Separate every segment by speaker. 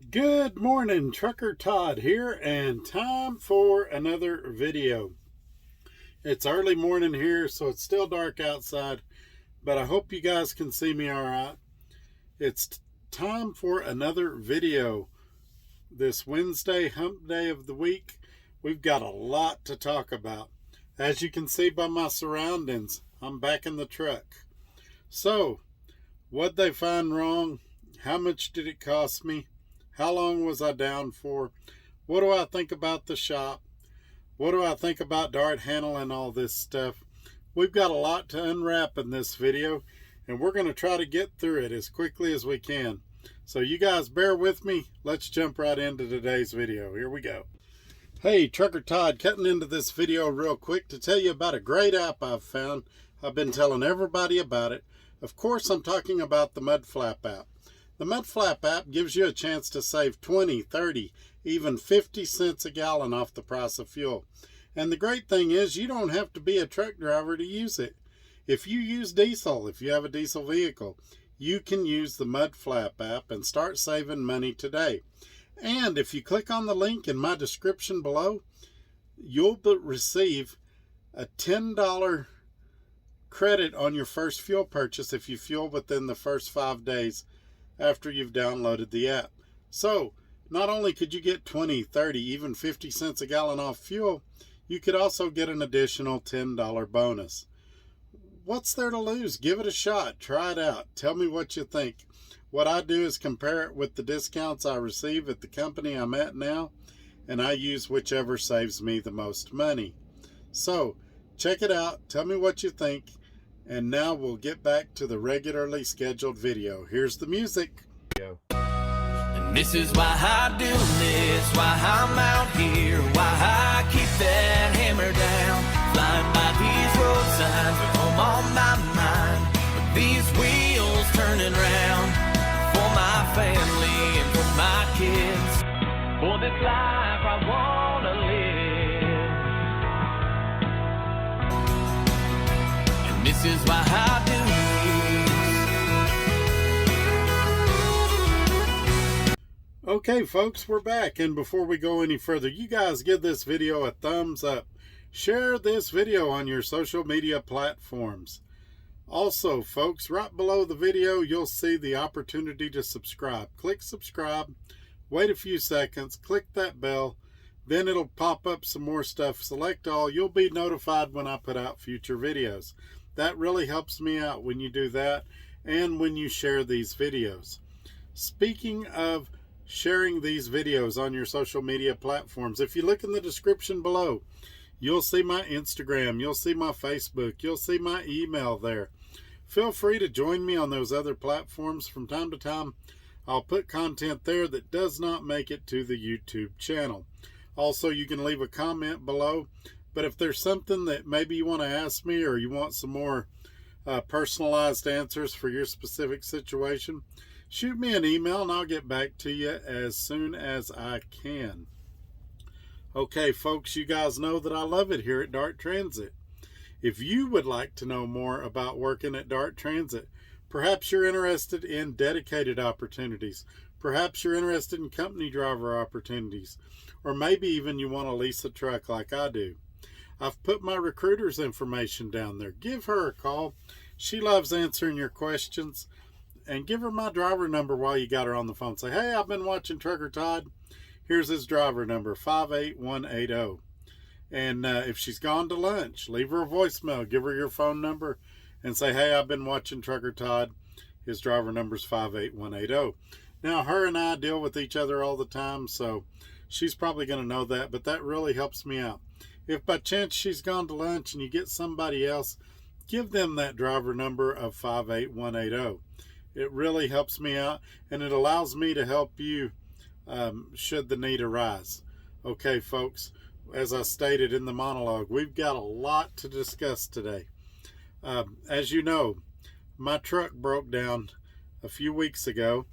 Speaker 1: Good morning, Trucker Todd here, and time for another video. It's early morning here, so it's still dark outside, but I hope you guys can see me all right. It's time for another video. This Wednesday, hump day of the week, we've got a lot to talk about. As you can see by my surroundings, I'm back in the truck. So, what'd they find wrong? How much did it cost me? How long was I down for? What do I think about the shop? What do I think about Dart handling all this stuff? We've got a lot to unwrap in this video, and we're going to try to get through it as quickly as we can. So you guys bear with me. Let's jump right into today's video. Here we go. Hey, Trucker Todd, cutting into this video real quick to tell you about a great app I've found. I've been telling everybody about it. Of course, I'm talking about the Mudflap app. The Mudflap app gives you a chance to save 20, 30, even 50 cents a gallon off the price of fuel. And the great thing is you don't have to be a truck driver to use it. If you use diesel, if you have a diesel vehicle, you can use the Mudflap app and start saving money today. And if you click on the link in my description below, you'll receive a $10 credit on your first fuel purchase if you fuel within the first 5 days after you've downloaded the app. So not only could you get 20, 30, even 50 cents a gallon off fuel, you could also get an additional $10 bonus. What's there to lose? Give it a shot. Try it out. Tell me what you think. What I do is compare it with the discounts I receive at the company I'm at now, and I use whichever saves me the most money. So check it out. Tell me what you think. And now we'll get back to the regularly scheduled video. Here's the music.
Speaker 2: And this is why I do this, why I'm out here, why I keep that hammer down. Flying by these road signs with home on my mind, with these wheels turning round. For my family and for my kids, for this life I wanna live. This is why I do this.
Speaker 1: Okay, folks, we're back. And before we go any further, you guys give this video a thumbs up. Share this video on your social media platforms. Also, folks, right below the video, you'll see the opportunity to subscribe. Click subscribe, wait a few seconds, click that bell, then it'll pop up some more stuff. Select all. You'll be notified when I put out future videos. That really helps me out when you do that and when you share these videos. Speaking of sharing these videos on your social media platforms, if you look in the description below, you'll see my Instagram, you'll see my Facebook, you'll see my email there. Feel free to join me on those other platforms. From time to time, I'll put content there that does not make it to the YouTube channel. Also, you can leave a comment below. But if there's something that maybe you want to ask me or you want some more personalized answers for your specific situation, shoot me an email and I'll get back to you as soon as I can. Okay, folks, you guys know that I love it here at Dart Transit. If you would like to know more about working at Dart Transit, perhaps you're interested in dedicated opportunities, perhaps you're interested in company driver opportunities, or maybe even you want to lease a truck like I do. I've put my recruiter's information down there. Give her a call. She loves answering your questions. And give her my driver number while you got her on the phone. Say, hey, I've been watching Trucker Todd. Here's his driver number, 58180. And if she's gone to lunch, leave her a voicemail. Give her your phone number and say, hey, I've been watching Trucker Todd. His driver number's 58180. Now, her and I deal with each other all the time, so she's probably going to know that, but that really helps me out. If by chance she's gone to lunch and you get somebody else, give them that driver number of 58180. It really helps me out, and it allows me to help you should the need arise. Okay, folks, as I stated in the monologue, we've got a lot to discuss today. As you know, my truck broke down a few weeks ago.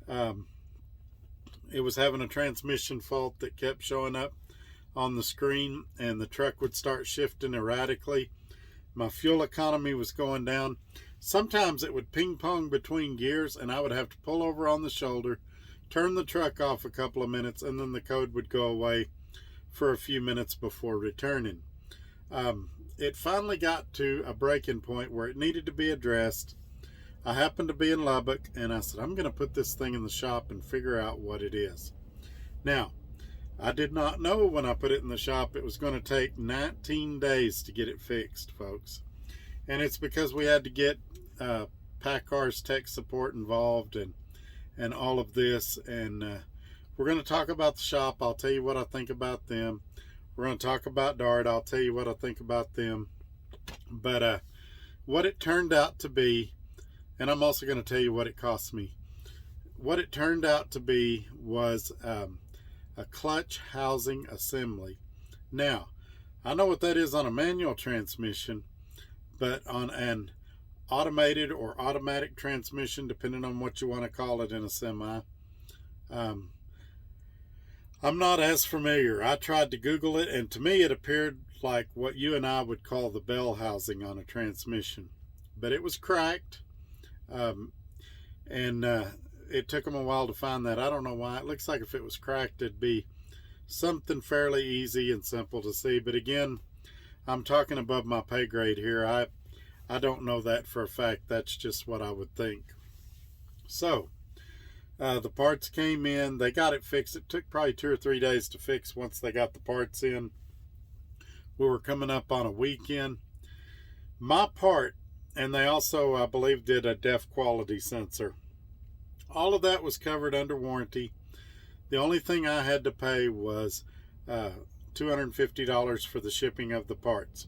Speaker 1: It was having a transmission fault that kept showing up on the screen, and the truck would start shifting erratically. My fuel economy was going down. Sometimes it would ping pong between gears and I would have to pull over on the shoulder, turn the truck off a couple of minutes, and then the code would go away for a few minutes before returning. It finally got to a breaking point where it needed to be addressed. I happened to be in Lubbock, and I said, I'm going to put this thing in the shop and figure out what it is. Now, I did not know when I put it in the shop it was going to take 19 days to get it fixed, folks. And it's because we had to get PACCAR's tech support involved and all of this. And we're going to talk about the shop. I'll tell you what I think about them. We're going to talk about Dart. I'll tell you what I think about them. But what it turned out to be, and I'm also going to tell you what it cost me. What it turned out to be was a clutch housing assembly. Now, I know what that is on a manual transmission, but on an automated or automatic transmission, depending on what you want to call it in a semi, I'm not as familiar. I tried to Google it, and to me it appeared like what you and I would call the bell housing on a transmission. But it was cracked, and it took them a while to find that. I don't know why. It looks like if it was cracked, it'd be something fairly easy and simple to see. But again, I'm talking above my pay grade here. I don't know that for a fact. That's just what I would think. So, the parts came in. They got it fixed. It took probably 2 or 3 days to fix once they got the parts in. We were coming up on a weekend. My part, and they also, I believe, did a def quality sensor. All of that was covered under warranty. The only thing I had to pay was $250 for the shipping of the parts.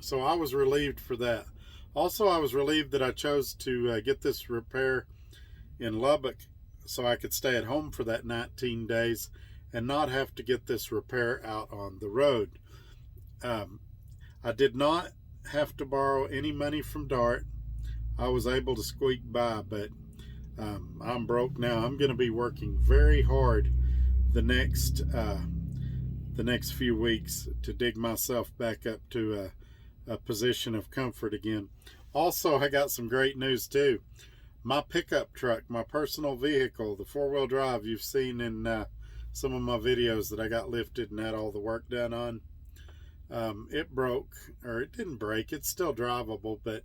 Speaker 1: So I was relieved for that. Also, I was relieved that I chose to get this repair in Lubbock so I could stay at home for that 19 days and not have to get this repair out on the road. I did not have to borrow any money from Dart. I was able to squeak by, but I'm broke now. I'm going to be working very hard the next few weeks to dig myself back up to a position of comfort again. Also, I got some great news too. My pickup truck, my personal vehicle, the 4-wheel drive you've seen in some of my videos that I got lifted and had all the work done on, it broke, or it didn't break. It's still drivable, but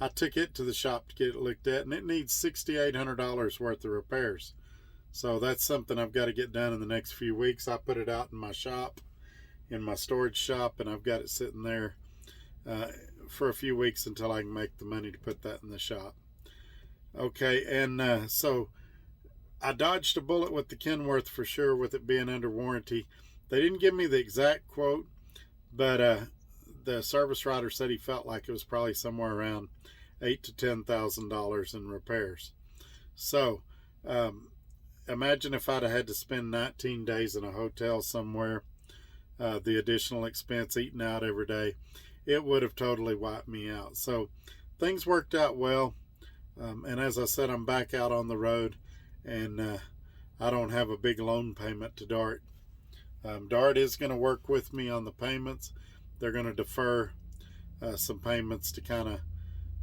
Speaker 1: I took it to the shop to get it looked at, and it needs $6,800 worth of repairs. So that's something I've got to get done in the next few weeks. I put it out in my shop, in my storage shop, and I've got it sitting there for a few weeks until I can make the money to put that in the shop. Okay, and so I dodged a bullet with the Kenworth for sure, with it being under warranty. They didn't give me the exact quote, but the service writer said he felt like it was probably somewhere around $8,000 to $10,000 in repairs. So imagine if I'd have had to spend 19 days in a hotel somewhere, the additional expense, eating out every day, it would have totally wiped me out. So things worked out well. And as I said, I'm back out on the road, and I don't have a big loan payment to Dart. Dart is going to work with me on the payments. They're going to defer some payments to kind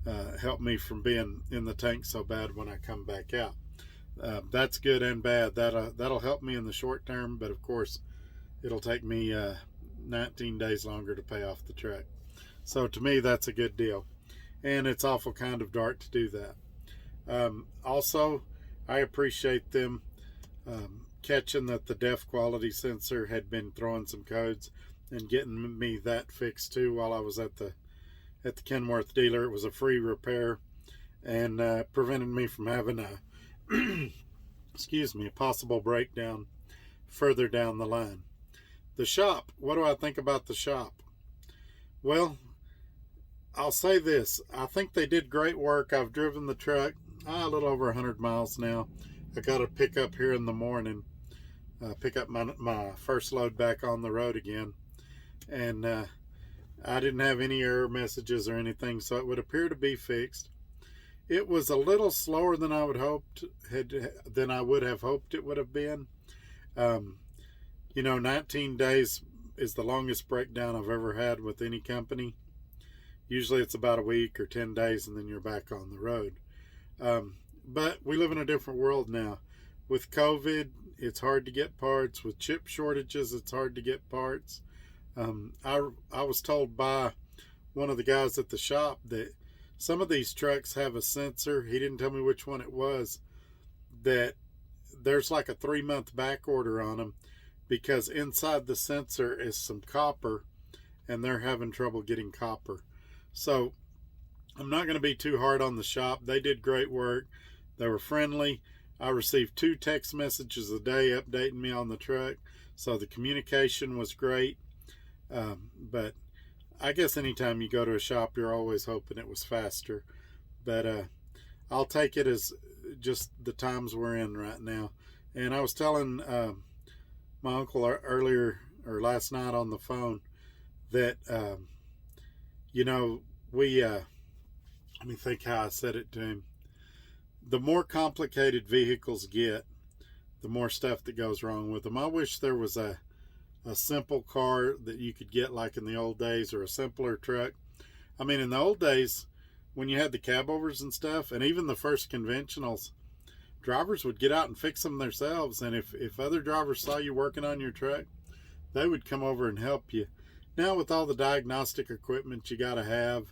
Speaker 1: of help me from being in the tank so bad when I come back out. That's good and bad. That'll help me in the short term, but of course it'll take me 19 days longer to pay off the truck. So to me, that's a good deal, and it's awful kind of Dart to do that. Also, I appreciate them catching that the def quality sensor had been throwing some codes and getting me that fixed too while I was at the Kenworth dealer. It was a free repair, and prevented me from having a a possible breakdown further down the line. The shop, what do I think about the shop? Well, I'll say this. I think they did great work. I've driven the truck a little over 100 miles now. I got to pick up here in the morning, pick up my first load back on the road again. And I didn't have any error messages or anything, so it would appear to be fixed. It was a little slower than I would have hoped it would have been. 19 days is the longest breakdown I've ever had with any company. Usually it's about a week or 10 days, and then you're back on the road. But we live in a different world now. with COVID, it's hard to get parts. With chip shortages, it's hard to get parts. I was told by one of the guys at the shop that some of these trucks have a sensor. He didn't tell me which one it was. That there's like a 3-month back order on them because inside the sensor is some copper, and they're having trouble getting copper. So I'm not going to be too hard on the shop. They did great work. They were friendly. I received 2 text messages a day updating me on the truck, so the communication was great. But I guess anytime you go to a shop, you're always hoping it was faster. But I'll take it as just the times we're in right now. And I was telling my uncle earlier, or last night on the phone, that let me think how I said it to him. The more complicated vehicles get, the more stuff that goes wrong with them. I wish there was a simple car that you could get like in the old days, or a simpler truck. I mean, in the old days, when you had the cab overs and stuff, and even the first conventionals, drivers would get out and fix them themselves. And if other drivers saw you working on your truck, they would come over and help you. Now with all the diagnostic equipment you got to have,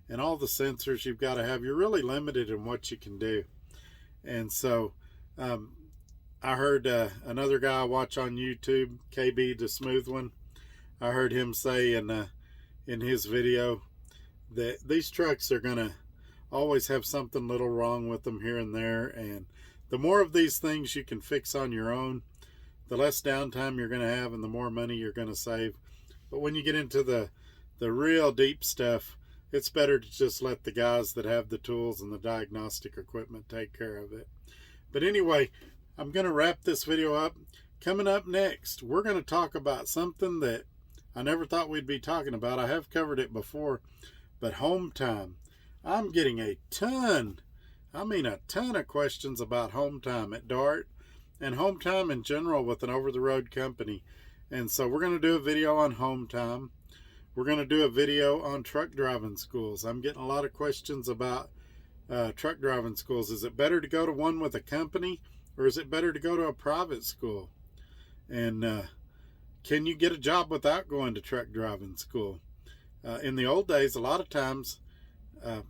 Speaker 1: and all the sensors you've got to have, you're really limited in what you can do. And so I heard another guy I watch on YouTube, KB the Smooth One, I heard him say in his video that these trucks are going to always have something little wrong with them here and there. And the more of these things you can fix on your own, the less downtime you're going to have and the more money you're going to save. But when you get into the real deep stuff, it's better to just let the guys that have the tools and the diagnostic equipment take care of it. But anyway, I'm going to wrap this video up. Coming up next, we're going to talk about something that I never thought we'd be talking about. I have covered it before, but home time. I'm getting a ton of questions about home time at DART and home time in general with an over-the-road company. And so we're going to do a video on home time. We're going to do a video on truck driving schools. I'm getting a lot of questions about truck driving schools. Is it better to go to one with a company, or is it better to go to a private school? And can you get a job without going to truck driving school? In the old days, a lot of times,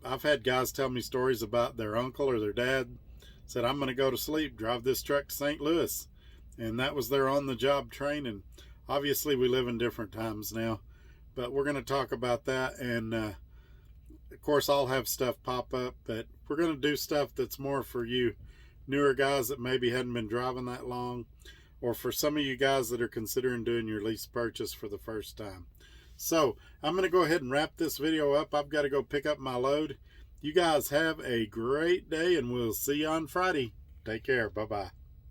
Speaker 1: I've had guys tell me stories about their uncle or their dad said, I'm going to go to sleep, drive this truck to St. Louis. And that was their on-the-job training. Obviously, we live in different times now, but we're going to talk about that. And of course, I'll have stuff pop up, but we're going to do stuff that's more for you newer guys that maybe hadn't been driving that long, or for some of you guys that are considering doing your lease purchase for the first time. So I'm going to go ahead and wrap this video up. I've got to go pick up my load. You guys have a great day, and we'll see you on Friday. Take care. Bye-bye.